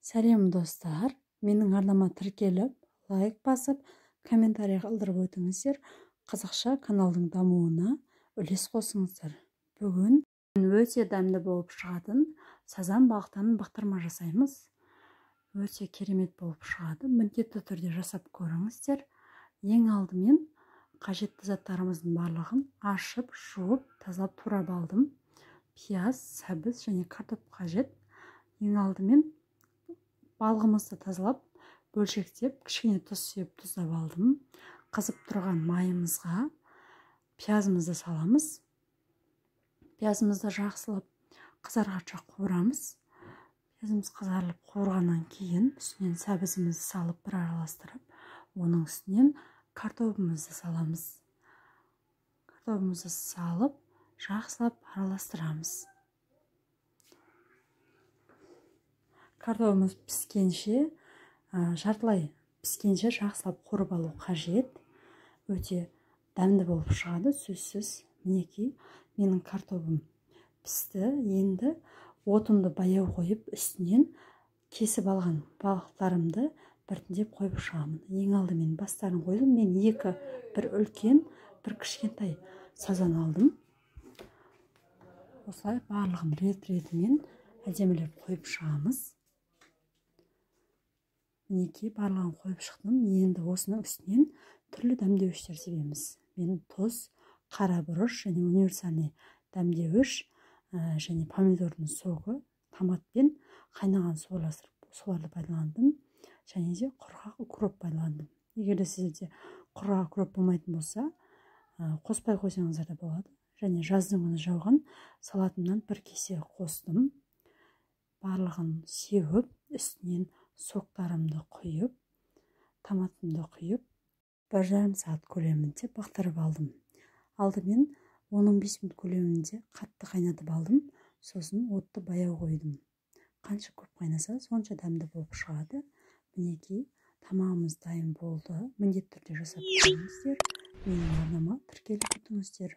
Сәлем достар, менің арнама тіркеліп, лайк басып, комментарий қалдырып өтіңіздер. Қазақша каналдың дамуына үлес қосыңыздар. Бүгін өте дәмді болып шығатын сазан балықтан бақтырма жасаймыз. Өте керемет болып шығады. Міндетті түрде жасап көріңіздер. Ең алдымен қажетті заттарымыздың барлығын ашып, жуып, тазалап турап алдым. Пияз, сәбіз және картоп қажет. Ең алдымен балығымызды тазалап, бөлшектеп, кішкене тұз сеп тұздап алдым. Қызып тұрған майымызға пиязымызды саламыз. Пиязымызды жақсылап қызарғанша қуырамыз. Пиязымыз қызарылып қуырғаннан кейін үстінен сәбізімізді салып бір араластырып, оның үстінен картопымызды саламыз. Картопымызды салып, жақсылап араластырамыз. Картопымыз піскенше, жартылай піскенше жақсылап қуырып алу қажет. Өте дәмді болып шығады, сөзсіз. Мінекей, менің картопым пісті. Енді отымды баяу қойып, үстінен кесіп алған балықтарымды біртіндеп қойып шығамын. Ең алдымен бастарын қойдым. Мен бір үлкен, бір кішкентай сазан алдым. Осылай барлығын рет-ретімен әдемілеп қойып шығамыз. Мінекей, барлығын қойып шықтым. Енді осының үстінен түрлі дәмдеуіштер себеміз. Мен тұз, қара бұрыш және универсальный дәмдеуіш және помидордың соғы, томатпен қайнаған су араластырып, соларды пайдаландым. Және де құрғақ укроп пайдаландым. Егер сізде құрғақ укроп болмайтын болса, қоспай қойсаңыздар да болады. Және жаздың күні жауған салатымнан бір кесе қостым. Барлығын сеуіп, үстінен соқтарымды құйып, томатымды құйып, 1,5 сағат көлемінде бақтырып алдым. Алдымен 15 минут көлемінде қатты қайнатып алдым. Сосын отты баяу қойдым. Қанша көп қайнаса, сонша дәмді болып шығады. Мінекей, тамағымыз дайын болды. Міндетті түрде жасап көріңіздер. Менің арнама тіркеліп өтіңіздер.